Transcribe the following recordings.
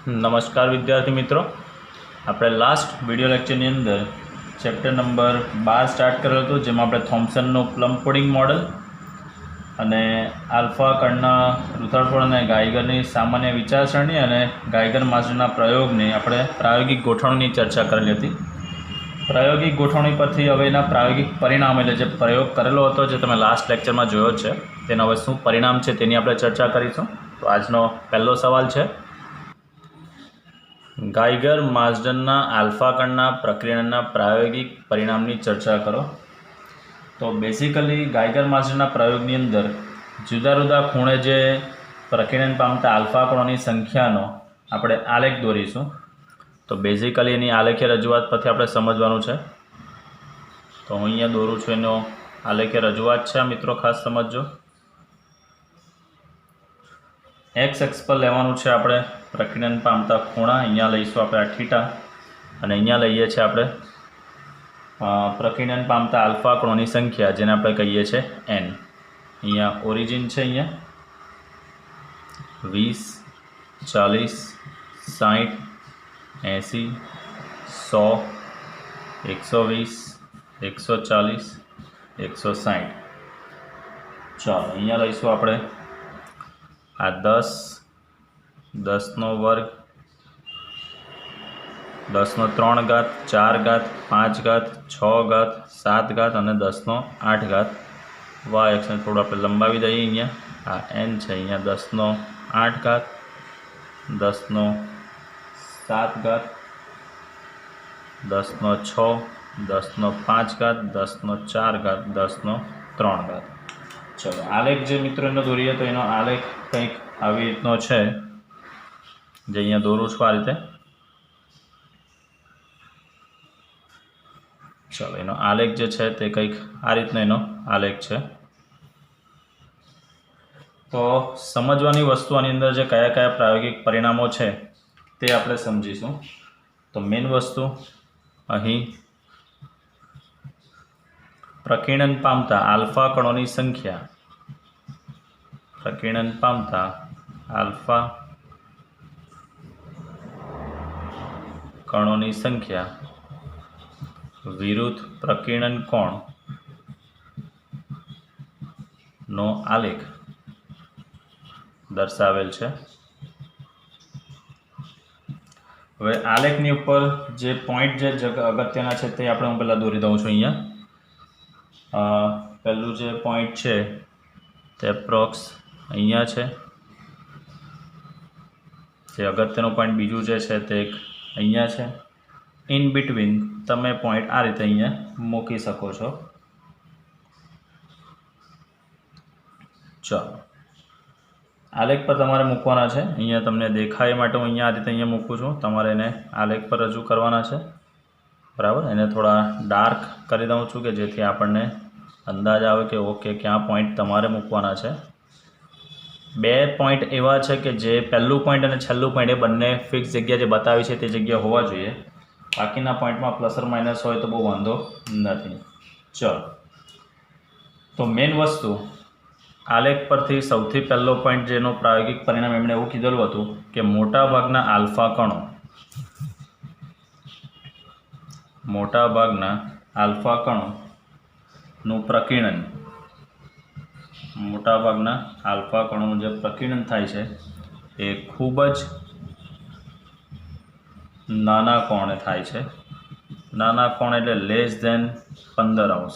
नमस्कार विद्यार्थी मित्रों, આપણે લાસ્ટ વિડિયો લેક્ચરની અંદર ચેપ્ટર નંબર 12 સ્ટાર્ટ કરેલો હતો, જેમાં આપણે થોમ્સનનું પ્લમ પુડિંગ મોડલ અને આલ્ફા કણના રૂથરફોર્ડ અને ગાઈગરની સામાન્ય વિચારસરણી અને ગાઈગર માસ્ટરના પ્રયોગની આપણે પ્રાયોગિક ગોઠવણીની ચર્ચા કરેલી હતી। પ્રાયોગિક ગોઠવણી પરથી હવે એના પ્રાયોગિક પરિણામ એટલે જે પ્રયોગ કરેલો હતો, જે તમે લાસ્ટ લેક્ચરમાં જોયો છે, તેનો હવે શું પરિણામ છે તેની આપણે ચર્ચા કરીશું। તો આજનો પહેલો સવાલ છે, ગાઈગર માસ્ડનના આલ્ફા કણના પ્રકીર્ણનના પ્રાયોગિક પરિણામની ચર્ચા કરો। તો બેઝિકલી ગાઈગર માસ્ડનના પ્રયોગની અંદર જુદા જુદા ખૂણે જે પ્રકીર્ણન પામતા આલ્ફા કણોની સંખ્યાનો આપણે આલેખ દોરીશું। તો બેઝિકલી એની આલેખ્ય રજૂઆત પરથી આપણે સમજવાનું છે। તો હું અહીંયા દોરું છું, એનો આલેખ્ય રજૂઆત છે મિત્રો, ખાસ સમજજો। एक्स एक्स पर लेवानुं छे आपणे प्रकीर्णन पामता खूणा, अहींया लईशुं आपणे आ थीटा अने अहींया लईए छे आपणे प्रकीर्णन पामता आल्फा कणोनी संख्या, जेने आपणे कहीए छे एन। अहींया ओरिजिन छे, अहींया 20, 40, 60, 80, 100, 120, 140, 160। चलो अहींया लईशुं आपणे आ 10, 10 નો વર્ગ, 10 નો 3 ઘાત, 4 ઘાત, 5 ઘાત, 6 ઘાત, 7 ઘાત અને 10 નો 8 ઘાત। વાય એક્સને થોડું આપણે લંબાવી દઈએ। અહીંયા આ એન છે, અહીંયા 10 નો 8 ઘાત, 10 નો 7 ઘાત, 10 નો 6, 10 નો 5 ઘાત, 10 નો 4 ઘાત, 10 નો 3 ઘાત। चलो आलेख जो मित्रों दौरीए तो एनो आलेख कंईक आवी रीतनो छे, जे अहींया दौरूं छुं आ रीते। चलो एनो आलेख जे छे ते कंईक आ रीतनो एनो आलेख छे। तो समजवानी वस्तु आनी अंदर जे कया कया प्रायोगिक परिणामों छे ते आपणे समजीशुं। तो मेन वस्तु अहीं प्रकीर्णन पामता आल्फा कणोनी संख्या, प्रकीर्णन पामता आल्फा कणोनी संख्या विरुद्ध प्रकीर्णन कोण नो आलेख दर्शावेल छे। हवे आलेखनी उपर जे पॉइंट जे अगत्यना छे ते आपणे हूँ पहेला दौरी दऊं छुं। अहींया पहलू जो पॉइंट है ते एप्रोक्स अहींया है, जे अगत्यनो पॉइंट बीजू जे है ते अहींया है। इन बिटवीन तमे पॉइंट आ रीते अहींया मूकी शको छो। चलो आलेख पर तमारे मूकवाना है। अहींया तमने देखाय माटे हूँ अहींया आ रीते अहींया मूकूं छुं, तमारे एने आलेख पर रजू करवाना है। बराबर, एने थोड़ा डार्क करी दऊं छुं कि जेथी आपणने अंदाज आवे कि ओके क्या पॉइंट तमारे मूकवाना है। बे पॉइंट एवा है कि जे पहलू पॉइंट और छेल्लू पॉइंट ए बंने फिक्स जग्या जे बतावी छे ते जग्या होवा जोईए। बाकीना पॉइंट में प्लस और माइनस होय तो बहु वांधो नथी। चलो तो मेन वस्तु आलेख परथी सौथी पहलो पॉइंट जेनो प्रायोगिक परिणाम एमणे एवुं कीधेलुं हतुं कि मोटा भागना आल्फा कणों, मोटा भागना आल्फा कणों प्रकीर्णन, मोटा भागना आल्फा कणों जो प्रकीर्णन थाय छे ए खूब ज नाना कोणे थाय छे। नाना कोण एटले लेस देन 15 अंश।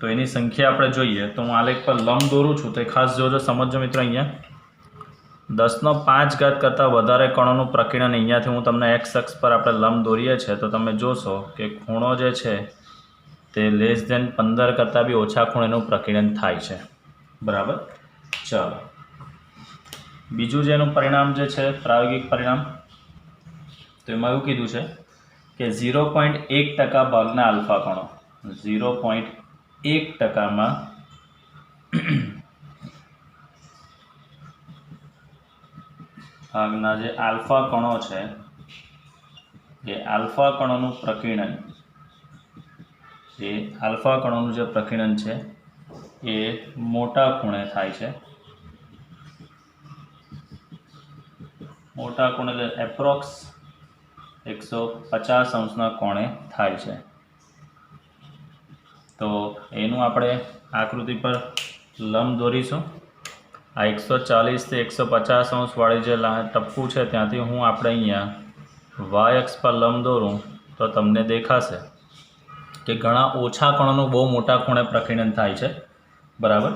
तो एनी संख्या आपणे जोईए तो हूँ आलेख पर लंब दौरूं छुं, तो खास जोजो, समझो मित्रों। अहींया 10 નો 5 घात करता वधारे कणों प्रकीर्णन अहींयाथी हूँ तमने एक्स अक्ष पर आपणे लंब दौरीए छे तो तमे जोशो कि खूणो जे छे ते लेस देन 15 करता भी ओछा खूणेनुं प्रकीर्णन थाय छे। बराबर। चलो बीजू जेनुं परिणाम जे छे प्रायोगिक परिणाम, तो एमां एवुं कीधुं छे कि 0.1% भागना आल्फा कणों, 0.1% मां भागना जे आल्फा कणों छे ए आल्फा कणों प्रकीर्णन, ये आल्फा कणों जो प्रकीर्णन है ये मोटा खूणे थाय छे। મોટા કોણ એટલે એપ્રોક્સ 150 અંશના કોણે થાય છે। તો એનું આપણે આકૃતિ પર લંબ દોરીશું। આ 140 થી 150 અંશવાળી જે ટપકું છે ત્યાંથી હું આપણે અહીંયા વાય અક્ષ પર લંબ દોરું તો તમને દેખાશે કે ઘણા ઓછા કણોનું બહુ મોટા ખૂણે પ્રકીર્ણન થાય છે, બરાબર।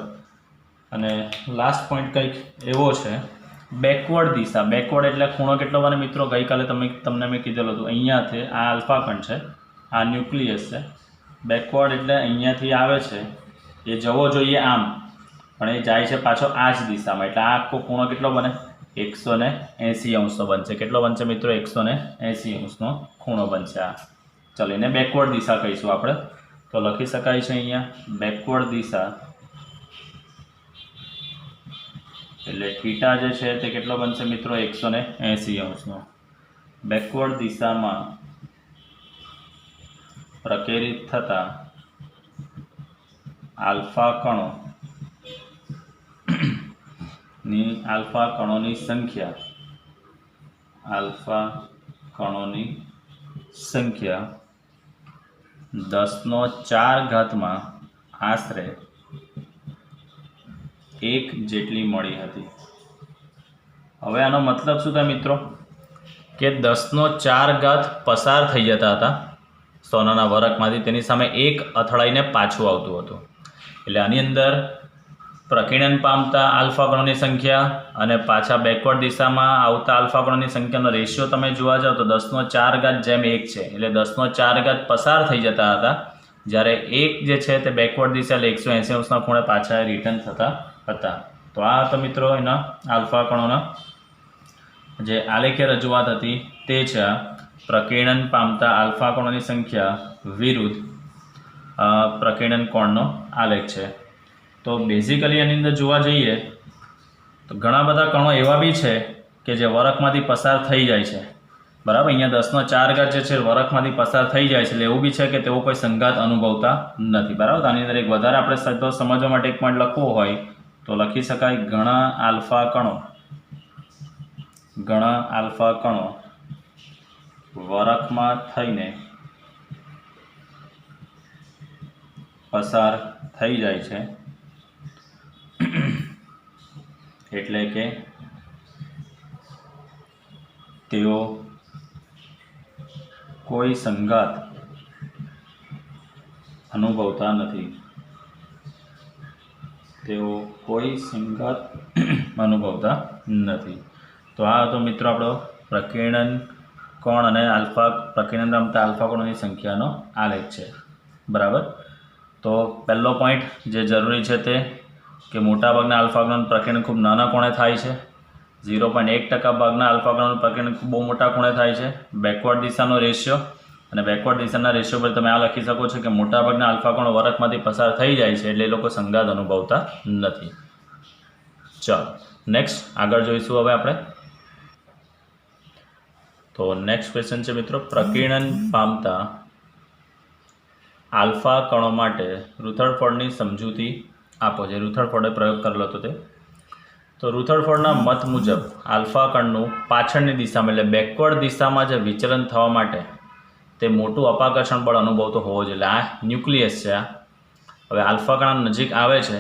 અને લાસ્ટ પોઈન્ટ કંઈક એવો છે, બેકવર્ડ દિશા। બેકવર્ડ એટલે ખૂણો કેટલો બને મિત્રો? ગઈકાલે તમને મેં કીધેલું હતું, અહીંયાથી આ આલ્ફા કણ છે, આ ન્યુક્લિયસ છે। બેકવર્ડ એટલે અહીંયાથી આવે છે એ જવો જોઈએ આમ, પણ એ જાય છે પાછો આ જ દિશામાં, એટલે આ આખો ખૂણો કેટલો બને? 180 અંશનો બનશે। કેટલો બનશે મિત્રો? 180 અંશનો ખૂણો બનશે આ। ચાલો એને બેકવર્ડ દિશા કહીશું આપણે। તો લખી શકાય છે અહીંયા બેકવર્ડ દિશા એટલે થીટા જે છે તે કેટલો બનશે મિત્રો? 180 અંશનો। બેકવર્ડ દિશામાં પ્રકેરિત થતા આલ્ફા કણોની સંખ્યા 10⁴ માં આશરે 1 જેટલી મળી હતી। હવે આનો મતલબ શું થાય મિત્રો? કે 10⁴ પસાર થઈ જતા હતા સોનાના વરખમાંથી, તેની સામે 1 અથડાઈને પાછું આવતું હતું। એટલે આની અંદર પ્રકીર્ણન પામતા આલ્ફા કણોની સંખ્યા અને પાછા બેકવર્ડ દિશામાં આવતા આલ્ફા કણોની સંખ્યાનો રેશિયો તમે જોવા જાઓ તો 10⁴ જેમ 1 છે। એટલે 10⁴ પસાર થઈ જતા હતા, જ્યારે 1 જે છે તે બેકવર્ડ દિશા એટલે 180 અંશના ખૂણે પાછા રિટર્ન થતા હતા। તો આ તો મિત્રો એના આલ્ફા કણોના જે આલેખીય રજૂઆત હતી તે છે આ પ્રકીર્ણન પામતા આલ્ફા કણોની સંખ્યા વિરુદ્ધ પ્રકીર્ણન કોણનો આલેખ છે। તો બેઝિકલી આની અંદર જોવા જઈએ તો ઘણા બધા કણો એવા બી છે કે જે વરખમાંથી પસાર થઈ જાય છે, બરાબર। અહીંયા 10⁴ જે છે વરખમાંથી પસાર થઈ જાય છે, એટલે એવું બી છે કે તેઓ કોઈ સંઘાત અનુભવતા નથી, બરાબર। તો આની અંદર એક વધારે આપણે શબ્દો સમજવા માટે એક પોઈન્ટ લખવો હોય તો લખી શકાય ઘણા આલ્ફા કણો વરખમાં થઈને પસાર થઈ જાય છે, એટલે કે તેઓ કોઈ સંઘાત અનુભવતા નથી। તો આ તો મિત્રો આપણો પ્રકીર્ણન કોણ અને પ્રકીર્ણન પામતા આલ્ફા કણોની સંખ્યાનો આલેખ છે, બરાબર। તો પહેલો પોઈન્ટ જે જરૂરી છે તે કે મોટાભાગના આલ્ફા કણોનું પ્રકીર્ણન ખૂબ નાના કોણે થાય છે। 0.1% ભાગના આલ્ફા કણોનું પ્રકીર્ણન ખૂબ બહુ મોટા કોણે થાય છે। બેકવર્ડ દિશાનો રેશિયો, અને બેકવર્ડ દિશાના રેશિયો પર તમે આ લખી શકો છો કે મોટાભાગના આલ્ફા કણો વરખમાંથી પસાર થઈ જાય છે, એટલે એ લોકો સંઘાત અનુભવતા નથી। ચાલો નેક્સ્ટ આગળ જોઈશું હવે આપણે। તો નેક્સ્ટ ક્વેશ્ચન છે મિત્રો, પ્રકીર્ણન પામતા આલ્ફા કણો માટે રુથરફોર્ડની સમજૂતી આપો। જે રુથરફોર્ડે પ્રયોગ કરેલો હતો તે। તો રુથરફોર્ડના મત મુજબ આલ્ફા કણનું પાછળની દિશામાં એટલે બેકવર્ડ દિશામાં જે વિચલન થવા માટે તે મોટું અપાકર્ષણ બળ અનુભવતો હોવો જોઈએ। આ ન્યુક્લિયસ છે। હવે આલ્ફા કણ નજીક આવે છે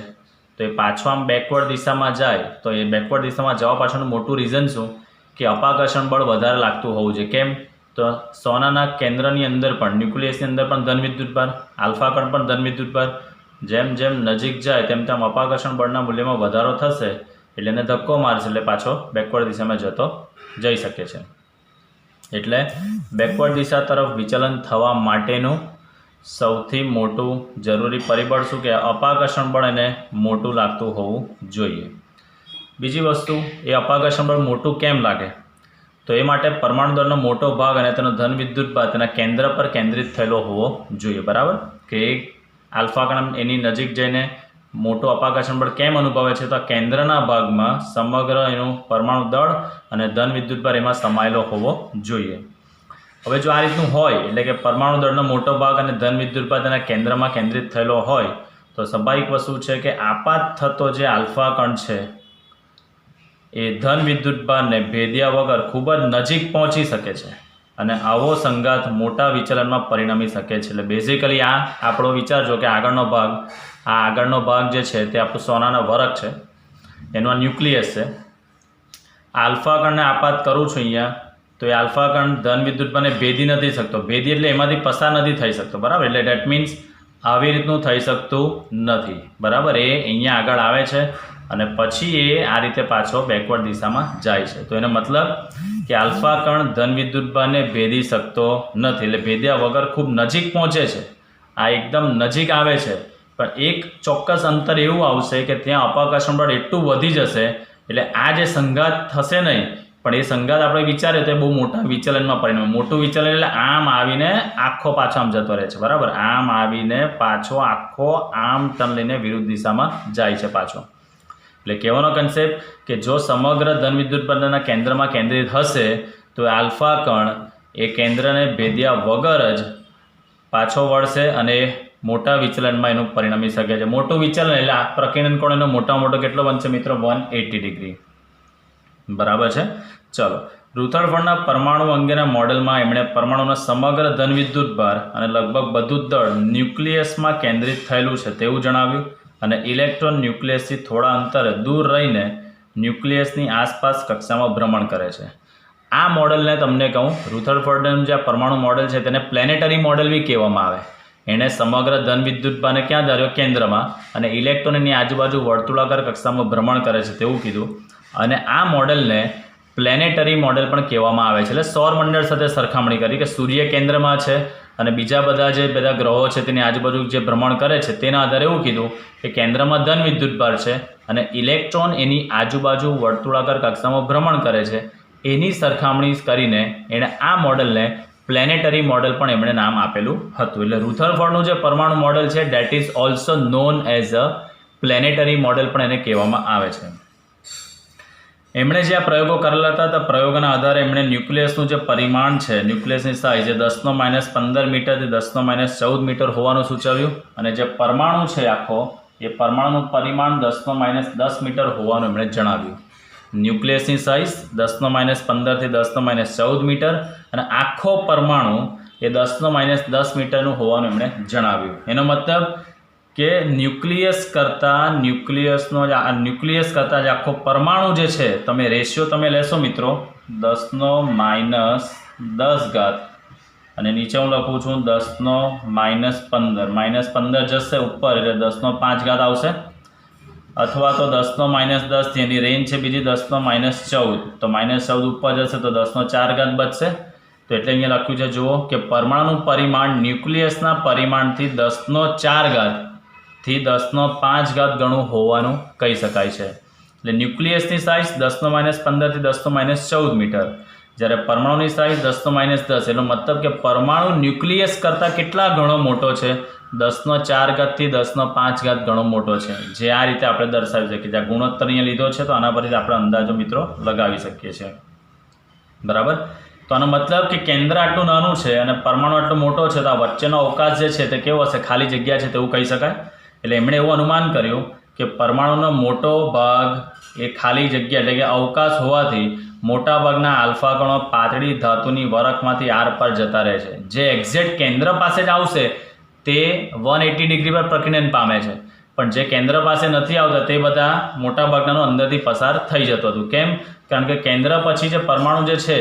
તો એ પાછો આમ બેકવર્ડ દિશામાં જાય, તો એ બેકવર્ડ દિશામાં જવા પાછળનું મોટું રીઝન શું કે અપાકર્ષણ બળ વધારે લાગતું હોવું જોઈએ। કેમ? તો સોનાના કેન્દ્રની અંદર પણ ન્યુક્લિયસની અંદર પણ ધન વિદ્યુતભાર, આલ્ફા કણ પણ ધન વિદ્યુતભાર, જેમ જેમ નજીક જાય તેમ તેમ અપાકર્ષણ બળના મૂલ્યમાં વધારો થશે, એટલે એને ધક્કો મારશે, એટલે પાછો બેકવર્ડ દિશામાં જઈ શકે છે। એટલે બેકવર્ડ દિશા તરફ વિચલન થવા માટેનું સૌથી મોટું જરૂરી પરિબળ શું કે અપાકર્ષણ બળ એને મોટું લાગતું હોવું જોઈએ। બીજી વસ્તુ, એ અપાકર્ષણ બળ મોટું કેમ લાગે? તો એ માટે પરમાણુ દળનો મોટો ભાગ અને તેનો ધન વિદ્યુતભાર તેના કેન્દ્ર પર કેન્દ્રિત થયેલો હોવો જોઈએ, બરાબર। કે આલ્ફા કણ એની નજીક જઈને મોટું અપાકર્ષણ બળ કેમ અનુભવે છે? તો કેન્દ્રના ભાગમાં સમગ્ર એનું પરમાણુ દળ અને ધન વિદ્યુતભાર એમાં સમાયેલો હોવો જોઈએ। હવે જો આ રીતનું હોય એટલે કે પરમાણુ દળનો મોટો ભાગ અને ધન વિદ્યુતભાર તેના કેન્દ્રમાં કેન્દ્રિત થયેલો હોય તો સ્વાભાવિક વસ્તુ છે કે આપાત થતો જે આલ્ફા કણ છે એ ધન વિદ્યુતભારને ભેદ્યા વગર ખૂબ જ નજીક પહોંચી શકે છે અને આવો સંઘાત મોટા વિચલનમાં પરિણમી શકે છે. એટલે બેઝિકલી આ આપણો વિચારજો કે આગળનો ભાગ જે છે તે આપણું સોનાનો વરખ છે, એનો આ ન્યુક્લિયસ છે. આલ્ફા કણને આપાત કરું છું અહીંયા, તો એ આલ્ફા કણ ધન વિદ્યુતભારને ભેદી નથી શકતો. ભેદી એટલે એમાંથી પસાર નથી થઈ શકતો, બરાબર. એટલે ડેટ મીન્સ આવી રીતનું થઈ શકતું નથી, બરાબર. એ અહીંયા આગળ આવે છે અને પછી એ આ રીતે પાછો બેકવર્ડ દિશામાં જાય છે. તો એનો મતલબ કે આલ્ફા કણ ધન વિદ્યુતભારને ભેદી શકતો નથી, એટલે ભેદ્યા વગર ખૂબ નજીક પહોંચે છે. આ એકદમ નજીક આવે છે, પણ એક ચોક્કસ અંતર એવું આવશે કે ત્યાં અપાકર્ષણ બળ એટલું વધી જશે એટલે આ જે સંઘાત થશે નહીં, પણ એ સંઘાત આપણે વિચારીએ તો એ બહુ મોટા વિચલનમાં પરિણમે. મોટું વિચલન એટલે આમ આવીને આખો પાછો આમ જતો રહે છે, બરાબર. આમ આવીને પાછો આખો આમ ટર્ન લઈને વિરુદ્ધ દિશામાં જાય છે પાછો. એટલે કહેવાનો કન્સેપ્ટ કે જો સમગ્ર ધન વિદ્યુતભારના કેન્દ્રમાં કેન્દ્રિત હશે તો આલ્ફા કણ એ કેન્દ્રને ભેદ્યા વગર જ પાછો વળશે અને મોટા વિચલનમાં એનું પરિણમી શકે છે. મોટું વિચલન એટલે આ પ્રકીર્ણન કોણ એનો મોટો કેટલો બનશે મિત્રો? 180 ડિગ્રી, બરાબર છે. ચલો, રુથરફોર્ડના પરમાણુ અંગેના મોડેલમાં એમણે પરમાણુના સમગ્ર ધન વિદ્યુતભાર અને લગભગ બધું જ દળ ન્યુક્લિયસમાં કેન્દ્રિત થયેલું છે તેવું જણાવ્યું અને ઇલેક્ટ્રોન ન્યુક્લિયસથી થોડા અંતરે દૂર રહીને ન્યુક્લિયસની આસપાસ કક્ષામાં ભ્રમણ કરે છે. આ મોડેલને તમને કહું, રુથરફોર્ડનું જે પરમાણુ મોડેલ છે તેને પ્લેનેટરી મોડેલ બી કહેવામાં આવે. એણે સમગ્ર ધન વિદ્યુતભારને ક્યાં ધાર્યો? કેન્દ્રમાં, અને ઇલેક્ટ્રોનની આજુબાજુ વર્તુળાકાર કક્ષામાં ભ્રમણ કરે છે તેવું કીધું. અને આ મોડેલને પ્લેનેટરી મોડેલ પણ કહેવામાં આવે છે. એટલે સૌરમંડળ સાથે સરખામણી કરી કે સૂર્ય કેન્દ્રમાં છે અને બીજા બધા ગ્રહો છે તેની આજુબાજુ જે ભ્રમણ કરે છે તેના આધારે એવું કીધું કે કેન્દ્રમાં ધન વિદ્યુતભાર છે અને ઇલેક્ટ્રોન એની આજુબાજુ વર્તુળાકાર કક્ષામાં ભ્રમણ કરે છે. એની સરખામણી કરીને એણે આ મોડેલને પ્લેનેટરી મોડેલ પણ એમણે નામ આપેલું હતું. એટલે રુથરફોર્ડનું જે પરમાણુ મોડેલ છે that is also known as a planetary model પણ એને કહેવામાં આવે છે. એમણે જે આ પ્રયોગો કરેલા હતા તો પ્રયોગોના આધારે એમણે ન્યુક્લિયસનું જે પરિમાણ છે, ન્યુક્લિયસની સાઇઝ એ 10⁻15 મીટરથી 10⁻14 મીટર હોવાનું સૂચવ્યું અને જે પરમાણુ છે આખો એ પરમાણુનું પરિમાણ 10⁻10 મીટર હોવાનું એમણે જણાવ્યું. ન્યુક્લિયસની સાઇઝ 10⁻15 થી 10⁻14 મીટર અને આખો પરમાણુ એ 10⁻10 મીટરનું હોવાનું એમણે જણાવ્યું. એનો મતલબ કે ન્યુક્લિયસ કરતાં જે આખો પરમાણુ જે છે, તમે રેશિયો તમે લેશો મિત્રો 10⁻10 અને નીચે હું લખું છું 10⁻15, -15 જશે ઉપર એટલે 10⁻5 આવશે, અથવા તો 10⁻10 થી એની રેન્જ છે બીજી 10⁻14, તો -14 ઉપર જશે તો 10⁻4 બચશે. તો એટલે અહીંયા લખ્યું છે જુઓ કે પરમાણુનું પરિમાણ ન્યુક્લિયસના પરિમાણથી 10⁻4 થી 10⁻5 ગણું હોવાનું કહી શકાય છે. એટલે ન્યુક્લિયસની સાઇઝ 10⁻15 થી 10⁻14 મીટર, જ્યારે પરમાણુની સાઇઝ 10⁻10. એનો મતલબ કે પરમાણુ ન્યુક્લિયસ કરતાં કેટલા ગણો મોટો છે? 10⁻4 થી 10⁻5 ગણો મોટો છે. જે આ રીતે આપણે દર્શાવી શકીએ છીએ. આ ગુણોત્તર અહીંયા લીધો છે તો આના પરથી આપણે અંદાજો મિત્રો લગાવી શકીએ છીએ, બરાબર. તો આનો મતલબ કે કેન્દ્ર આટલું નાનું છે અને પરમાણુ આટલો મોટો છે, તો આ વચ્ચેનો અવકાશ જે છે તે કેવો હશે? ખાલી જગ્યા છે તેવું કહી શકાય. એટલે એમણે એવું અનુમાન કર્યું કે પરમાણુનો મોટો ભાગ એ ખાલી જગ્યા એટલે કે અવકાશ હોવાથી મોટાભાગના આલ્ફા કણો પાતળી ધાતુની વરખમાંથી આર પર જતા રહે છે. જે એક્ઝેક્ટ કેન્દ્ર પાસે જ આવશે તે 180 ડિગ્રી પર પ્રકીર્ણન પામે છે, પણ જે કેન્દ્ર પાસે નથી આવતા તે બધા મોટાભાગનાનો અંદરથી પસાર થઈ જતો હતું. કેમ? કારણ કે કેન્દ્ર પછી જે પરમાણુ જે છે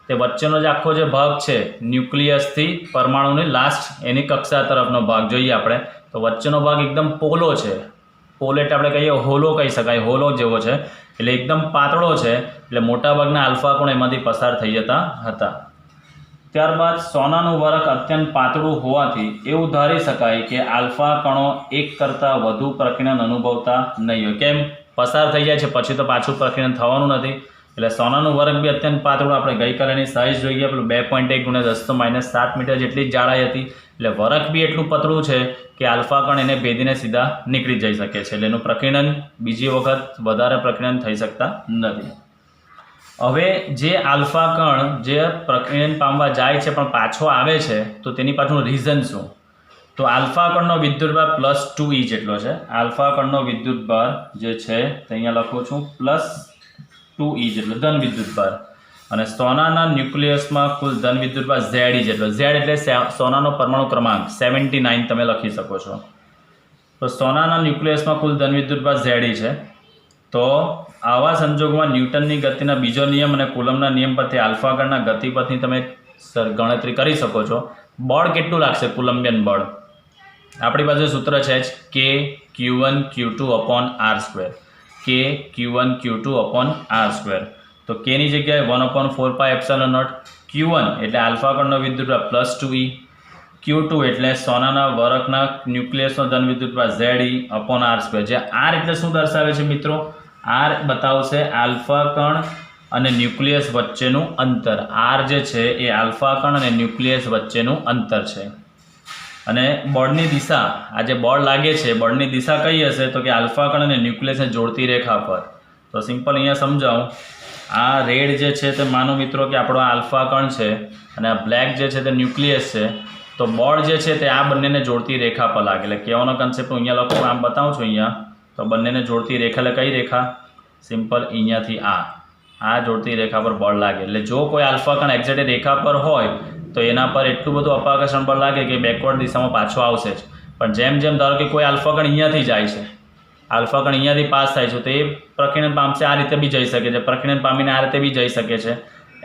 તે વચ્ચેનો જે આખો જે ભાગ છે ન્યુક્લિયસથી પરમાણુની લાસ્ટ એની કક્ષા તરફનો ભાગ જોઈએ આપણે તો વચ્ચેનો ભાગ એકદમ પોલો છે. પોલ એટલે આપણે કહીએ હોલો કહી શકાય, હોલો જેવો છે, એટલે એકદમ પાતળો છે. એટલે મોટાભાગના આલ્ફા કણો એમાંથી પસાર થઈ જતા હતા. ત્યારબાદ સોનાનું વરખ અત્યંત પાતળું હોવાથી એવું ધારી શકાય કે આલ્ફા કણો એક કરતાં વધુ પ્રકીર્ણન અનુભવતા નહીં હોય. કેમ? પસાર થઈ જાય છે પછી તો પાછું પ્રકીર્ણન થવાનું નથી. એટલે સોનાનું વરખ બી અત્યંત પાતળું, આપણે ગઈકાલેની સાઇઝ જોઈએ પેલું 2.1 × 10⁻7 મીટર જેટલી જ જાડાઈ હતી. એટલે વરખ બી એટલું પતળું છે કે આલ્ફા કણ એને ભેદીને સીધા નીકળી જઈ શકે છે. એટલે એનું પ્રકીર્ણન બીજી વખત વધારે પ્રકીર્ણન થઈ શકતા નથી. હવે જે આલ્ફા કણ જે પ્રકીર્ણન પામવા જાય છે પણ પાછો આવે છે તો તેની પાછળનું રીઝન શું? તો આલ્ફા કણનો વિદ્યુતભાર +2 E જેટલો છે. આલ્ફા કણનો વિદ્યુતભાર જે છે તે અહીંયા લખું છું 2e જેટલો ધન વિદ્યુતભાર અને સોનાના ન્યુક્લિયસમાં કુલ ધન વિદ્યુતભાર Ze જેટલો. Z એટલે સોનાનો પરમાણુ ક્રમાંક 79 તમે લખી શકો છો. તો સોનાના ન્યુક્લિયસમાં કુલ ધન વિદ્યુતભાર Ze છે. તો આવા સંજોગોમાં ન્યૂટનની ગતિના બીજો નિયમ અને કુલમના નિયમ પરથી આલ્ફા કણના ગતિપથની તમે ગણતરી કરી શકો છો. બળ કેટલું લાગશે? કુલંબિયન બળ આપણી પાસે સૂત્ર છે જ કે Q1 Q2 upon r². કે Q1 Q2 upon r². તો કેની જગ્યાએ 1/4πε0. Q1 એટલે આલ્ફા કણનો વિદ્યુતભાર +2e. Q2 એટલે સોનાના વરખના ન્યુક્લિયસનો ધન વિદ્યુતભાર Ze upon r². જે r એટલે શું દર્શાવે છે મિત્રો? r બતાવશે આલ્ફા કણ અને ન્યુક્લિયસ વચ્ચેનું અંતર. r જે છે એ આલ્ફા કણ અને ન્યુક્લિયસ વચ્ચેનું અંતર છે. અને બળની દિશા, આ જે બળ લાગે છે બળની દિશા કઈ હશે? તો કે આલ્ફા કણ અને ન્યુક્લિયસને જોડતી રેખા પર. તો સિમ્પલ અહીંયા સમજાવું. આ રેડ જે છે તે માનો મિત્રો કે આપણો આલ્ફા કણ છે અને આ બ્લેક જે છે તે ન્યુક્લિયસ છે. તો બળ જે છે તે આ બંનેને જોડતી રેખા પર લાગે. એટલે કહેવાનો કન્સેપ્ટ હું અહીંયા લખું, આમ બતાવું છું અહીંયા. તો બંનેને જોડતી રેખા એટલે કઈ રેખા? સિમ્પલ અહીંયાથી આ જોડતી રેખા પર બળ લાગે. એટલે જો કોઈ આલ્ફા કણ એક્ઝેક્ટ રેખા પર હોય તો એના પર એટલું બધું અપાકર્ષણ બળ લાગે કે બેકવર્ડ દિશામાં પાછો આવશે જ. પણ જેમ જેમ ધારો કે કોઈ આલ્ફા કણ અહીંયાથી જાય છે, આલ્ફા કણ અહીંયાથી પાસ થાય છે, તો એ પ્રકીર્ણન પામશે, આ રીતે બી જઈ શકે છે, પ્રકીર્ણન પામીને આ રીતે બી જઈ શકે છે.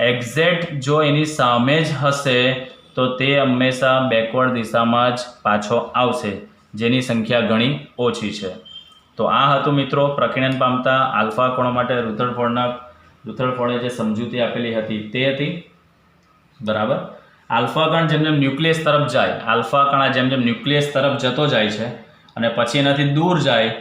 એક્ઝેક્ટ જો એની સામે જ હશે તો તે હંમેશા બેકવર્ડ દિશામાં જ પાછો આવશે, જેની સંખ્યા ઘણી ઓછી છે. તો આ હતું મિત્રો પ્રકીર્ણન પામતા આલ્ફા કણો માટે રુથરફોર્ડે જે સમજૂતી આપેલી હતી તે હતી. બરાબર. આલ્ફા કણ જેમ જેમ ન્યુક્લિયસ તરફ જાય, આલ્ફા કણ જેમ જેમ ન્યુક્લિયસ તરફ જતો જાય છે અને પછી એનાથી દૂર જાય,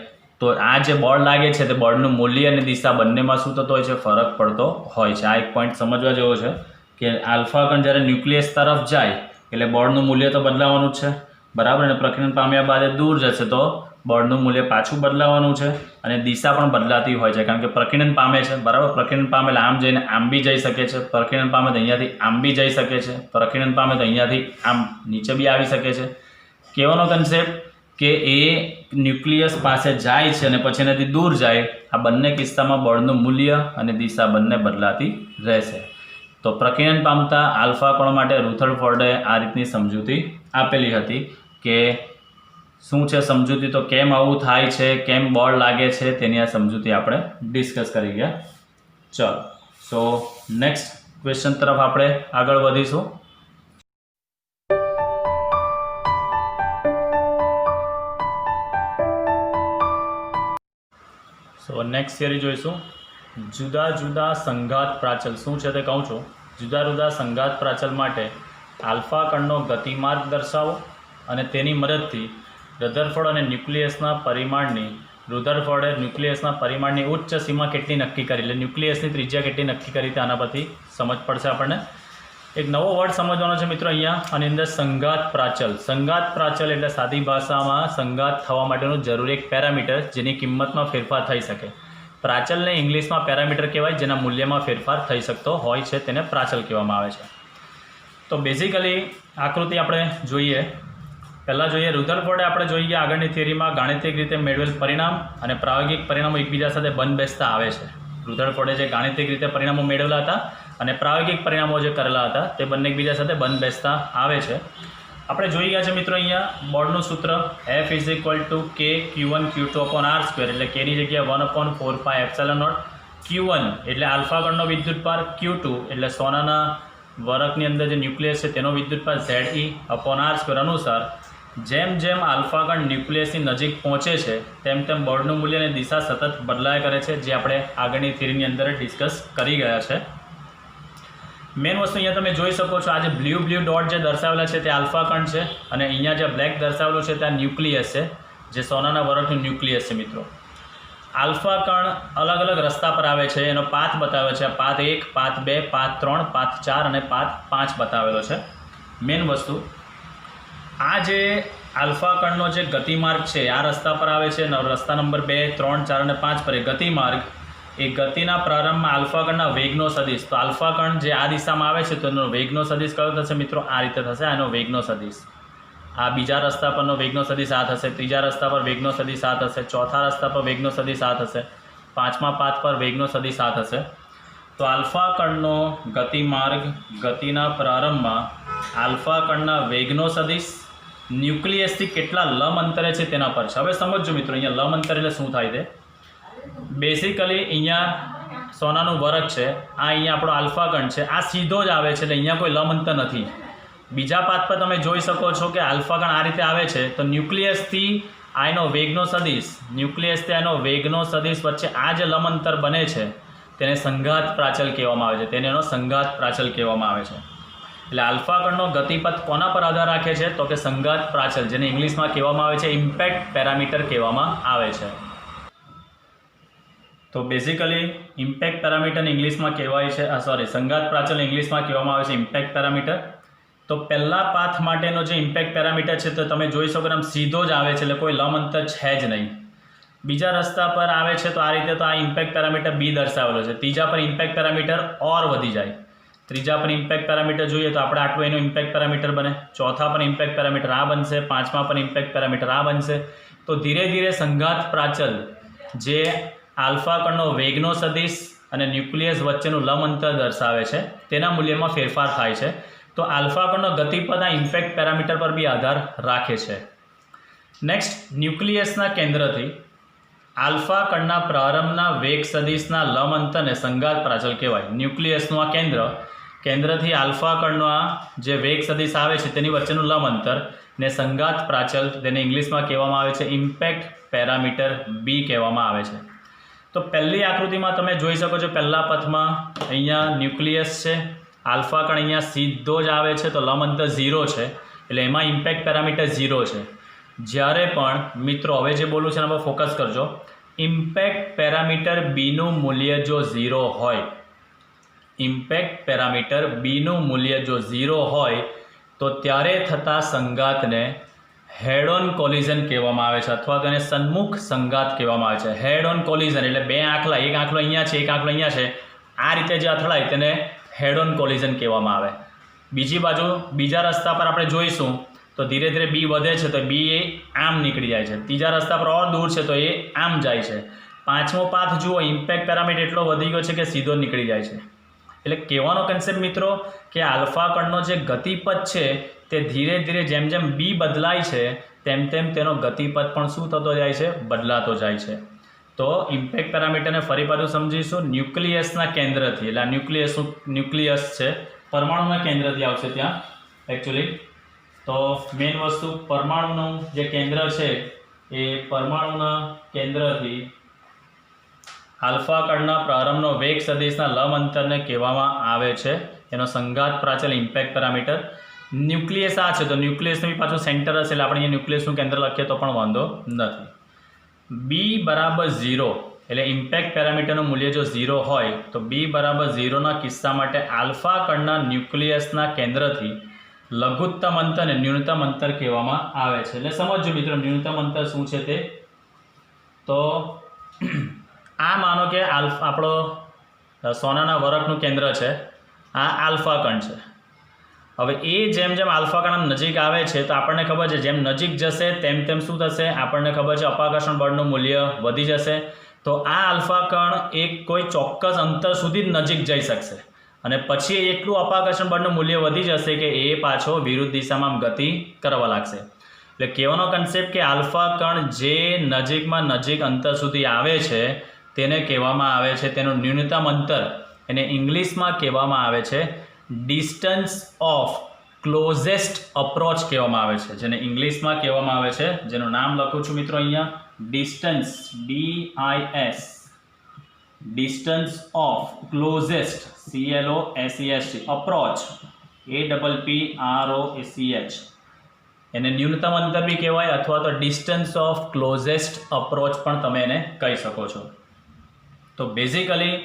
તો આ જે બળ લાગે છે તે બળનું મૂલ્ય અને દિશા બંનેમાં શું થતો હોય છે? ફરક પડતો હોય છે. આ એક પોઈન્ટ સમજવા જેવો છે કે આલ્ફા કણ જ્યારે ન્યુક્લિયસ તરફ જાય એટલે બળનું મૂલ્ય તો બદલાવાનું જ છે. બરાબર. અને પ્રકીર્ણન પામ્યા બાદ દૂર જશે તો બળનું મૂલ્ય પાછું બદલાવાનું છે અને દિશા પણ બદલાતી હોય છે, કારણ કે પ્રકીર્ણન પામે છે. બરાબર. પ્રકીર્ણન પામે એટલે આમ જઈને આમ બી જઈ શકે છે, પ્રકીર્ણન પામે તો અહીંયાથી આમ બી જઈ શકે છે, પ્રકીર્ણન પામે તો અહીંયાથી આમ નીચે બી આવી શકે છે. કહેવાનો કન્સેપ્ટ કે એ ન્યુક્લિયસ પાસે જાય છે અને પછી એનાથી દૂર જાય, આ બંને કિસ્સામાં બળનું મૂલ્ય અને દિશા બંને બદલાતી રહેશે. તો પ્રકીર્ણન પામતા આલ્ફા કણો માટે રુથરફોર્ડે આ રીતની સમજૂતી આપેલી હતી કે શું છે સમજૂતી, તો કેમ આવું થાય છે, કેમ બળ લાગે છે, તેની આ સમજૂતી આપણે ડિસ્કસ કરી ગયા. ચલો, સો નેક્સ્ટ ક્વેશ્ચન તરફ આપણે આગળ વધીશું. સો નેક્સ્ટ થિયરી જોઈશું. જુદા જુદા સંઘાત પ્રાચલ. શું છે તે કહું છું. જુદા જુદા સંઘાત પ્રાચલ માટે આલ્ફા કણનો ગતિમાર્ગ દર્શાવો અને તેની મદદથી રધરફોર્ડ અને ન્યુક્લિયસના પરિમાણની ઉચ્ચ સીમા કેટલી નક્કી કરી, એટલે ન્યુક્લિયસની ત્રિજ્યા કેટલી નક્કી કરી તે આના પરથી સમજ પડશે આપણને. એક નવો વર્ડ સમજવાનો છે મિત્રો અહીંયા, આની અંદર સંઘાત પ્રાચલ. સંઘાત પ્રાચલ એટલે સાદી ભાષામાં સંઘાત થવા માટેનું જરૂરી એક પેરામીટર જેની કિંમતમાં ફેરફાર થઈ શકે. પ્રાચલને ઇંગ્લિશમાં પેરામીટર કહેવાય, જેના મૂલ્યમાં ફેરફાર થઈ શકતો હોય છે, તેને પ્રાચલ કહેવામાં આવે છે. તો બેઝિકલી આકૃતિ આપણે જોઈએ. પહેલાં જોઈએ રુથરફોર્ડે આપણે જોઈ ગયા આગળની થિયરીમાં ગાણિતિક રીતે મેળવેલ પરિણામ અને પ્રાયોગિક પરિણામો એકબીજા સાથે બંધ બેસતા આવે છે. રુથરફોર્ડે જે ગાણિતિક રીતે પરિણામો મેળવેલા હતા અને પ્રાયોગિક પરિણામો જે કરેલા હતા તે બંને એકબીજા સાથે બંધ બેસતા આવે છે. આપણે જોઈ ગયા છે મિત્રો અહીંયા બળનું સૂત્ર F = K Q1 Q2 upon r², એટલે કેની જગ્યાએ 1/4πε0. Q1 એટલે આલ્ફા કણનો વિદ્યુતભાર, Q2 એટલે સોનાના વરખની અંદર જે ન્યુક્લિયસ છે તેનો વિદ્યુતભાર Ze upon r² અનુસાર જેમ જેમ આલ્ફા કણ ન્યુક્લિયસની નજીક પહોંચે છે તેમ તેમ બળનું મૂલ્ય અને દિશા સતત બદલાયા કરે છે, જે આપણે આગળની થિયરીની અંદર ડિસ્કસ કરી ગયા છે. મેઇન વસ્તુ અહીંયા તમે જોઈ શકો છો, આ જે બ્લુ ડોટ જે દર્શાવેલા છે તે આલ્ફા કણ છે અને અહીંયા જે બ્લેક દર્શાવેલું છે તે ન્યુક્લિયસ છે, જે સોનાના વરખનું ન્યુક્લિયસ છે મિત્રો. આલ્ફા કણ અલગ અલગ રસ્તા પર આવે છે, એનો પાથ બતાવે છે. પાથ 1, પાથ 2, પાથ 3, પાથ 4 અને પાથ 5 બતાવેલો છે. મેઇન વસ્તુ આ જે આલ્ફા કણનો જે ગતિમાર્ગ છે આ રસ્તા પર આવે છે, રસ્તા નંબર 2, 3, 4 અને 5 પર એ ગતિમાર્ગ, એ ગતિના પ્રારંભમાં આલ્ફા કણના વેગનો સદિશ. તો આલ્ફા કણ જે આ દિશામાં આવે છે તો એનો વેગનો સદિશ કયો થશે મિત્રો? આ રીતે થશે. આનો વેગનો સદિશ આ બીજા રસ્તા પરનો વેગનો સદિશ આ થશે, ત્રીજા રસ્તા પર વેગનો સદિશ આ થશે, ચોથા રસ્તા પર વેગનો સદિશ આ થશે, પાંચમા પાથ પર વેગનો સદિશ આ થશે. તો આલ્ફા કણનો ગતિમાર્ગ ગતિના પ્રારંભમાં આલ્ફા કણના વેગનો સદિશ ન્યુક્લિયસથી કેટલા લંબ અંતરે છે તેના પર છે. હવે સમજો મિત્રો, અહીંયા લંબ અંતર એટલે શું થાય? તે બેસિકલી અહીંયા સોનાનું વરખ છે, આ અહીંયા આપણો આલ્ફા કણ છે, આ સીધો જ આવે છે એટલે અહીંયા કોઈ લંબ અંતર નથી. બીજા પાથ પર તમે જોઈ શકો છો કે આલ્ફા કણ આ રીતે આવે છે, તો ન્યુક્લિયસથી આ એનો વેગનો સદિશ, ન્યુક્લિયસથી એનો વેગનો સદિશ વચ્ચે આ જે લંબ અંતર બને છે તેને સંઘાત પ્રાચલ કહેવામાં આવે છે. તેને એનો સંઘાત પ્રાચલ કહેવામાં આવે છે. એટલે આલ્ફા કણનો ગતિપથ કોના પર આધાર રાખે છે? તો કે સંઘાત પ્રાચલ, જેને ઇંગ્લિશમાં કહેવામાં આવે છે ઇમ્પેક્ટ પેરામીટર કહેવામાં આવે છે. તો બેઝિકલી ઇમ્પેક્ટ પેરામીટર ઇંગ્લિશમાં કહેવાય છે, સંઘાત પ્રાચલ ઇંગ્લિશમાં કહેવામાં આવે છે ઇમ્પેક્ટ પેરામીટર. તો પહેલા પાથ માટેનો જે ઇમ્પેક્ટ પેરામીટર છે તો તમે જોઈ શકો આમ સીધો જ આવે છે, એટલે કોઈ લંબ અંતર છે જ નહીં. બીજા રસ્તા પર આવે છે તો આ રીતે, તો આ ઇમ્પેક્ટ પેરામીટર બી દર્શાવેલો છે. ત્રીજા પર ઇમ્પેક્ટ પેરામીટર ઓર વધી જાય. ત્રીજા પર ઇમ્પેક્ટ પેરામીટર જોઈએ તો આપણે આટલું એનું ઇમ્પેક્ટ પેરામીટર બને. ચોથા પર ઇમ્પેક્ટ પેરામીટર આ બનશે. પાંચમા પર ઇમ્પેક્ટ પેરામીટર આ બનશે. તો ધીરે ધીરે સંઘાત પ્રાચલ, જે આલ્ફા કણનો વેગનો સદિશ અને ન્યુક્લિયસ વચ્ચેનું લંબ અંતર દર્શાવે છે, તેના મૂલ્યમાં ફેરફાર થાય છે. તો આલ્ફા કણનો ગતિપથ આ ઇમ્પેક્ટ પેરામીટર પર બી આધાર રાખે છે. નેક્સ્ટ, ન્યુક્લિયસના કેન્દ્રથી આલ્ફા કણના પ્રારંભના વેગ સદિશના લંબ અંતરને સંઘાત પ્રાચલ કહેવાય. ન્યુક્લિયસનું આ કેન્દ્રથી આલ્ફા કણનો આ જે વેગ સદિશ આવે છે તેની વચ્ચેનું લંબ અંતર ને સંઘાત પ્રાચલ, તેને ઇંગ્લિશમાં કહેવામાં આવે છે ઇમ્પેક્ટ પેરામીટર બી કહેવામાં આવે છે. તો પહેલી આકૃતિમાં તમે જોઈ શકો છો, પહેલા પથમાં અહીંયા ન્યુક્લિયસ છે, આલ્ફા કણ અહીંયા સીધો જ આવે છે, તો લંબ અંતર 0 છે, એટલે એમાં ઇમ્પેક્ટ પેરામીટર 0 છે. જ્યારે પણ મિત્રો, હવે જે બોલું છે એના પર ફોકસ કરજો, ઇમ્પેક્ટ પેરામીટર બીનું મૂલ્ય જો 0 હોય, ઇમ્પેક્ટ પેરામીટર બીનું મૂલ્ય જો 0 હોય તો ત્યારે થતા સંઘાતને હેડ ઓન કોલિઝન કહેવામાં આવે છે, અથવા તો એને સન્મુખ સંઘાત કહેવામાં આવે છે. હેડ ઓન કોલિઝન એટલે બે આંખલા, એક આંખલો અહીંયા છે, એક આંખલો અહીંયા છે, આ રીતે જે અથડાય તેને હેડ ઓન કોલિઝન કહેવામાં આવે. બીજી બાજુ બીજા રસ્તા પર આપણે જોઈશું તો ધીરે ધીરે બી વધે છે, તો બી એ આમ નીકળી જાય છે. ત્રીજા રસ્તા પર ઓર દૂર છે તો એ આમ જાય છે. પાંચમો પાથ જુઓ, ઇમ્પેક્ટ પેરામીટર એટલો વધી ગયો છે કે સીધો નીકળી જાય છે. એટલે કહેવાનો કન્સેપ્ટ મિત્રો કે આલ્ફા કણનો જે ગતિપથ છે તે ધીરે ધીરે જેમ જેમ બી બદલાય છે તેમ તેમ તેનો ગતિપથ પણ શું થતો જાય છે? બદલાતો જાય છે. તો ઇમ્પેક્ટ પેરામીટરને ફરી પાછું સમજીશું. ન્યુક્લિયસના કેન્દ્રથી, એટલે આ ન્યુક્લિયસ છે, પરમાણુના કેન્દ્રથી આવશે ત્યાં એકચ્યુઅલી. તો મેઇન વસ્તુ, પરમાણુનું જે કેન્દ્ર છે એ પરમાણુના કેન્દ્રથી આલ્ફા કણના પ્રારંભનો વેગ સદિશના લંબ અંતરને કહેવામાં આવે છે એનો સંઘાત પ્રાચલ ઇમ્પેક્ટ પેરામીટર. ન્યુક્લિયસ આ છે તો ન્યુક્લિયસનું બી પાછું સેન્ટર હશે, એટલે આપણે અહીંયા ન્યુક્લિયસનું કેન્દ્ર લખીએ તો પણ વાંધો નથી. બી બરાબર 0 એટલે ઇમ્પેક્ટ પેરામીટરનું મૂલ્ય જો 0 હોય તો બી બરાબર 0ના કિસ્સા માટે આલ્ફા કણના ન્યુક્લિયસના કેન્દ્રથી લઘુત્તમ અંતર અને ન્યૂનતમ અંતર કહેવામાં આવે છે. એટલે સમજો મિત્રો, ન્યૂનતમ અંતર શું છે તે. તો આ માનો કે આપણો સોનાના વરખનું કેન્દ્ર છે, આ આલ્ફા કણ છે. હવે એ જેમ જેમ આલ્ફા કણ નજીક આવે છે તો આપણને ખબર છે જેમ નજીક જશે તેમ તેમ શું થશે? આપણને ખબર છે અપાકર્ષણ બળનું મૂલ્ય વધી જશે. તો આ આલ્ફા કણ એક કોઈ ચોક્કસ અંતર સુધી જ નજીક જઈ શકશે અને પછી એટલું અપાકર્ષણ બળનું મૂલ્ય વધી જશે કે એ પાછો વિરુદ્ધ દિશામાં ગતિ કરવા લાગશે. એટલે કહેવાનો કન્સેપ્ટ કે આલ્ફા કણ જે નજીકમાં નજીક અંતર સુધી આવે છે તેને કહેવામાં આવે છે, તેનું ન્યૂનતમ અંતર એને ઇંગ્લિશમાં કહેવામાં આવે છે ડિસ્ટન્સ ઓફ ક્લોઝેસ્ટ અપ્રોચ કહેવામાં આવે છે, જેને ઇંગ્લિશમાં કહેવામાં આવે છે, જેનું નામ લખું છું મિત્રો અહીંયા, distance, DIS, distance of closest, CLOSEST, approach, APPROACH. એને ન્યૂનતમ અંતર બી કહેવાય અથવા તો ડિસ્ટન્સ ઓફ ક્લોઝેસ્ટ અપ્રોચ પણ તમે એને કહી શકો છો. તો બેઝિકલી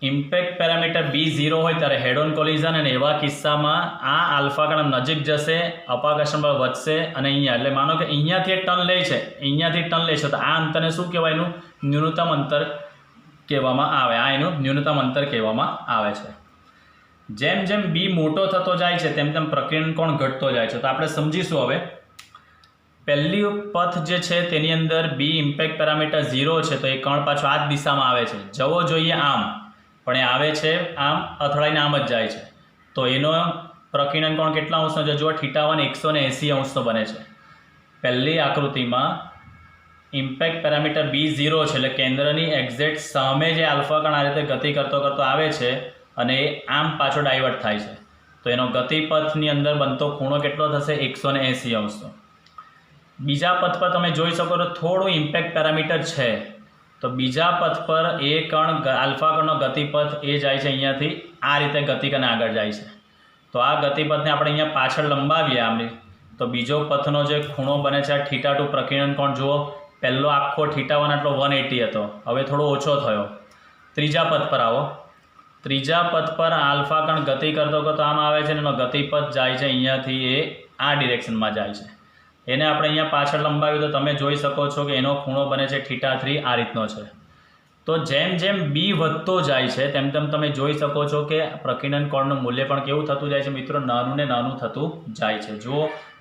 ઇમ્પેક્ટ પેરામીટર B0 હોય ત્યારે હેડ ઓન કોલિઝન, અને એવા કિસ્સામાં આ આલ્ફા કણ નજીક જશે, અપાકર્ષણ બળ વધશે અને અહીંયા, એટલે માનો કે અહીંયાથી એક ટર્ન લે છે, અહીંયાથી ટર્ન લે છે તો આ અંતરને શું કહેવાય? એનું ન્યૂનતમ અંતર કહેવામાં આવે. આ એનું ન્યૂનતમ અંતર કહેવામાં આવે છે. જેમ જેમ બી મોટો થતો જાય છે તેમ તેમ પ્રકીર્ણન કોણ ઘટતો જાય છે. તો આપણે સમજીશું હવે. પહેલી પથ જે છે તેની અંદર બી ઇમ્પેક્ટ પેરામીટર 0 છે, તો એ કણ પાછો આ જ દિશામાં આવે છે, જવો જોઈએ આમ. પણ એ આવે છે આમ અથડાઈને આમ જ જાય છે, તો એનો પ્રકીર્ણન કોણ કેટલા અંશનો છે? જો θ1 180 અંશનો બને છે. પહેલી આકૃતિમાં ઇમ્પેક્ટ પેરામીટર B0 છે, એટલે કેન્દ્રની એક્ઝેક્ટ સામે જે આલ્ફા કણ આ રીતે ગતિ કરતો આવે છે અને એ આમ પાછો ડાયવર્ટ થાય છે, તો એનો ગતિપથની અંદર બનતો ખૂણો કેટલો થશે? 180 અંશનો. બીજા પથ પર તમે જોઈ શકો તો થોડું ઇમ્પેક્ટ પેરામીટર છે, તો બીજા પથ પર એ કણ આલ્ફા કણનો ગતિપથ એ જાય છે અહીંયાથી આ રીતે ગતિ કરીને આગળ જાય છે. તો આ ગતિપથને આપણે અહીંયા પાછળ લંબાવીએ આમની, તો બીજો પથનો જે ખૂણો બને છે આ θ2 પ્રકીર્ણન કોણ જુઓ. પહેલો આખો θ1 આટલો 180 હતો, હવે થોડો ઓછો થયો. ત્રીજા પથ પર આવો. ત્રીજા પથ પર આલ્ફા કણ ગતિ કરતો આમ આવે છે, એનો ગતિપથ જાય છે અહીંયાથી એ આ ડિરેક્શનમાં જાય છે. એને આપણે અહીંયા પાછળ લંબાવ્યું તો તમે જોઈ શકો છો કે એનો ખૂણો બને છે θ3 આ રીતનો છે. તો જેમ જેમ બી વધતો જાય છે તેમ તેમ તમે જોઈ શકો છો કે પ્રકીર્ણન કોણનું મૂલ્ય પણ કેવું થતું જાય છે મિત્રો? નાનું ને નાનું થતું જાય છે. જો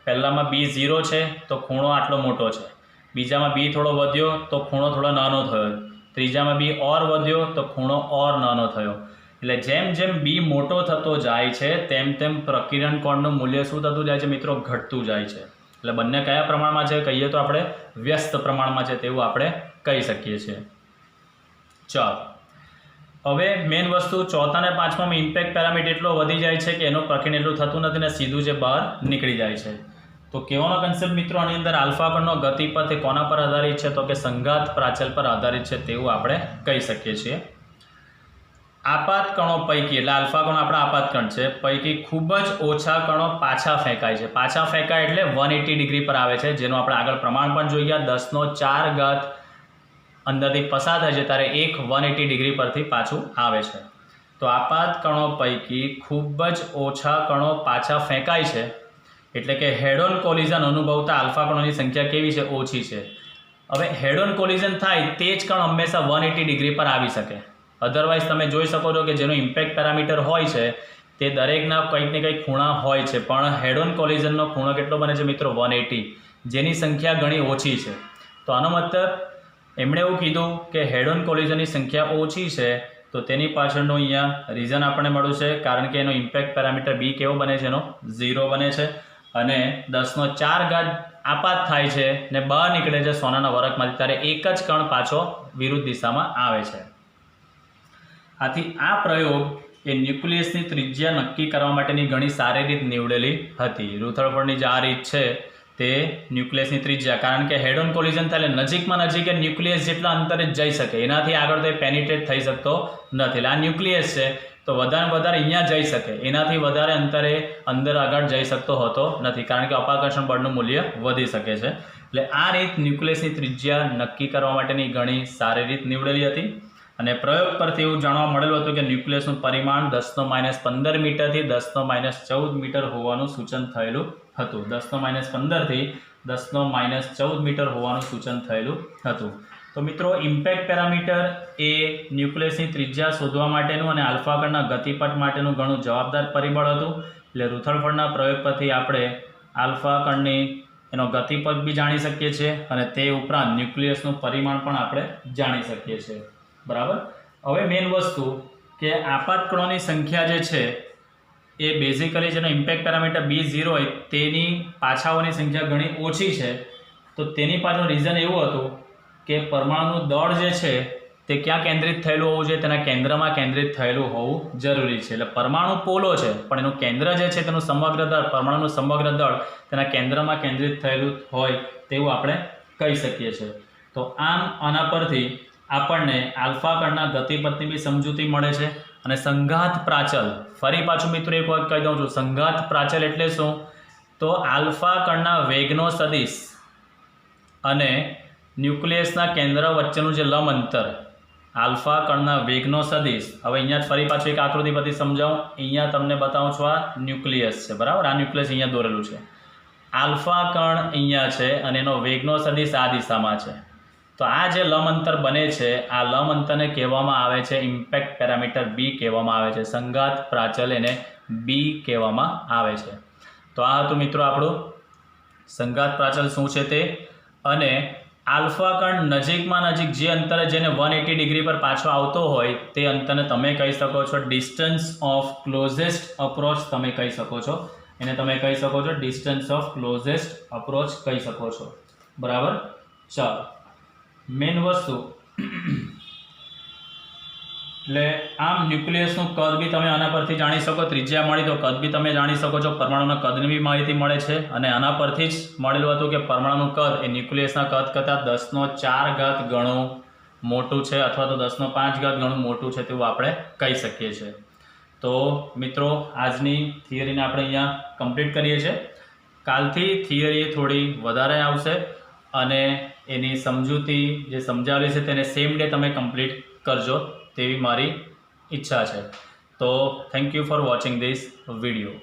પહેલામાં B0 છે તો ખૂણો આટલો મોટો છે, બીજામાં બી થોડો વધ્યો તો ખૂણો થોડો નાનો થયો, ત્રીજામાં બી ઓર વધ્યો તો ખૂણો ઓર નાનો થયો. એટલે જેમ જેમ બી મોટો થતો જાય છે તેમ તેમ પ્રકીર્ણન કોણનું મૂલ્ય શું થતું જાય છે મિત્રો? ઘટતું જાય છે. એટલે બંને કયા પ્રમાણમાં છે? કહીએ તો આપણે વ્યસ્ત પ્રમાણમાં છે તેવું આપણે કહી શકીએ છીએ. ચાલો, હવે મેઇન વસ્તુ ચોથા ને પાંચમામાં ઇમ્પેક્ટ પેરામીટર એટલો વધી જાય છે કે એનું પ્રકીર્ણન એટલું થતું નથી ને સીધું જે બહાર નીકળી જાય છે. તો કહેવાનો કન્સેપ્ટ મિત્રો આની અંદર આલ્ફા કણનો ગતિપથ એ કોના પર આધારિત છે? તો કે સંઘાત પ્રાચલ પર આધારિત છે તેવું આપણે કહી શકીએ છીએ. આપાત કણો પૈકી, એટલે આલ્ફા કણો આપણા આપાત કણ છે, પૈકી ખૂબ જ ઓછા કણો પાછા ફેંકાય છે. પાછા ફેંકાય એટલે 180 ડિગ્રી પર આવે છે, જેનું આપણે આગળ પ્રમાણ પણ જોઈ ગયા. 10⁴ અંદરથી પસાર થાય છે ત્યારે એક 180 ડિગ્રી પરથી પાછું આવે છે. તો આપાત કણો પૈકી ખૂબ જ ઓછા કણો પાછા ફેંકાય છે, એટલે કે હેડ ઓન કોલિઝન અનુભવતા આલ્ફા કણોની સંખ્યા કેવી છે? ઓછી છે. હવે હેડ ઓન કોલિઝન થાય તે જ કણ હંમેશા 180 ડિગ્રી પર આવી શકે. અધરવાઇઝ તમે જોઈ શકો છો કે જેનો ઇમ્પેક્ટ પેરામીટર હોય છે તે દરેકના કંઈક ને કંઈક ખૂણા હોય છે, પણ હેડ ઓન કોલિઝનનો ખૂણો કેટલો બને છે મિત્રો? 180, જેની સંખ્યા ઘણી ઓછી છે. તો આનો મતલબ એમણે એવું કીધું કે હેડ ઓન કોલિઝનની સંખ્યા ઓછી છે, તો તેની પાછળનું અહીંયા રીઝન આપણને મળ્યું છે, કારણ કે એનો ઇમ્પેક્ટ પેરામીટર બી કેવો બને છે? એનો 0 બને છે, અને 10⁴ આપાત થાય છે ને બહાર નીકળે છે સોનાના વરખમાંથી, ત્યારે એક જ કણ પાછો વિરુદ્ધ દિશામાં આવે છે. આથી આ પ્રયોગ એ ન્યુક્લિયસની ત્રિજ્યા નક્કી કરવા માટેની ઘણી સારી રીત નીવડેલી હતી. રુથરફોર્ડની જે આ રીત છે તે ન્યુક્લિયસની ત્રિજ્યા, કારણ કે હેડ ઓન કોલિઝન થાય એટલે નજીકમાં નજીક એ ન્યુક્લિયસ જેટલા અંતરે જ જઈ શકે, એનાથી આગળ તો પેનિટ્રેટ થઈ શકતો નથી. એટલે આ ન્યુક્લિયસ છે તો વધારે વધારે અહીંયા જઈ શકે, એનાથી વધારે અંતરે અંદર આગળ જઈ શકતો હોતો નથી, કારણ કે અપાકર્ષણ બળનું મૂલ્ય વધી શકે છે. એટલે આ રીત ન્યુક્લિયસની ત્રિજ્યા નક્કી કરવા માટેની ઘણી સારી રીત નીવડેલી હતી. અને પ્રયોગ પરથી એવું જાણવા મળેલું હતું કે ન્યુક્લિયસનું પરિમાણ 10⁻15 મીટરથી 10⁻14 મીટર હોવાનું સૂચન થયેલું હતું. 10⁻15 થી 10⁻14 મીટર હોવાનું સૂચન થયેલું હતું. તો મિત્રો ઇમ્પેક્ટ પેરામીટર એ ન્યુક્લિયસની ત્રિજ્યા શોધવા માટેનું અને આલ્ફા કણના ગતિપથ માટેનું ઘણું જવાબદાર પરિબળ હતું. એટલે રુથરફોર્ડના પ્રયોગ પરથી આપણે આલ્ફા કણની એનો ગતિપથ બી જાણી શકીએ છીએ અને તે ઉપરાંત ન્યુક્લિયસનું પરિમાણ પણ આપણે જાણી શકીએ છીએ. બરાબર. હવે મેઇન વસ્તુ કે આપાત કણોની સંખ્યા જે છે એ બેઝિકલી જેનો ઇમ્પેક્ટ પેરામીટર B0 હોય તેની પાછાઓની સંખ્યા ઘણી ઓછી છે. તો તેની પાછળનું રીઝન એવું હતું કે પરમાણુનું દળ જે છે તે ક્યાં કેન્દ્રિત થયેલું હોવું જોઈએ? તેના કેન્દ્રમાં કેન્દ્રિત થયેલું હોવું જરૂરી છે. એટલે પરમાણુ પોલો છે પણ એનું કેન્દ્ર જે છે તેનું સમગ્ર દળ, પરમાણુનું સમગ્ર દળ તેના કેન્દ્રમાં કેન્દ્રિત થયેલું હોય તેવું આપણે કહી શકીએ છીએ. તો આમ આના પરથી આપણને આલ્ફા કણના ગતિપથની બી સમજૂતી મળે છે. અને સંઘાત પ્રાચલ, ફરી પાછું મિત્રો એક વખત કહી દઉં છું, સંઘાત પ્રાચલ એટલે શું? તો આલ્ફા કણના વેગનો સદિશ અને ન્યુક્લિયસના કેન્દ્ર વચ્ચેનું જે લંબ અંતર, આલ્ફા કણના વેગનો સદિશ. હવે અહીંયા ફરી પાછું એક આકૃતિ પરથી સમજાવું. અહીંયા તમને બતાવું છું, આ ન્યુક્લિયસ છે, બરાબર. આ ન્યુક્લિયસ અહીંયા દોરેલું છે, આલ્ફા કણ અહીંયા છે અને એનો વેગનો સદિશ આ દિશામાં છે. તો આ જે લંબ અંતર બને છે આ લંબ અંતરને કહેવામાં આવે છે ઇમ્પેક્ટ પેરામીટર બી કહેવામાં આવે છે. સંઘાત પ્રાચલ એને બી કહેવામાં આવે છે. તો આ હતું મિત્રો આપણું સંઘાત પ્રાચલ શું છે તે. અને આલ્ફા કણ નજીકમાં નજીક જે અંતરે જેને 180 ડિગ્રી પર પાછો આવતો હોય તે અંતરને તમે કહી શકો છો ડિસ્ટન્સ ઓફ ક્લોઝેસ્ટ અપ્રોચ તમે કહી શકો છો. એને તમે કહી શકો છો ડિસ્ટન્સ ઓફ ક્લોઝેસ્ટ અપ્રોચ કહી શકો છો. બરાબર. ચાલો, મેઇન વસ્તુ એટલે આમ ન્યુક્લિયસનું કદ બી તમે આના પરથી જાણી શકો, ત્રિજ્યા મળી તો કદ બી તમે જાણી શકો છો, પરમાણુના કદની બી માહિતી મળે છે. અને આના પરથી જ મળેલું હતું કે પરમાણુનું કદ એ ન્યુક્લિયસના કદ કરતાં 10⁴ ગણું મોટું છે અથવા તો 10⁵ ગણું મોટું છે તેવું આપણે કહી શકીએ છીએ. તો મિત્રો, આજની થિયરીને આપણે અહીંયા કમ્પ્લીટ કરીએ છીએ. કાલથી થિયરી થોડી વધારે આવશે અને એની સમજૂતી જે સમજાવેલી છે તેને સેમ ડે તમે કમ્પ્લીટ કરજો તેવી મારી ઈચ્છા છે. તો thank you for watching this video.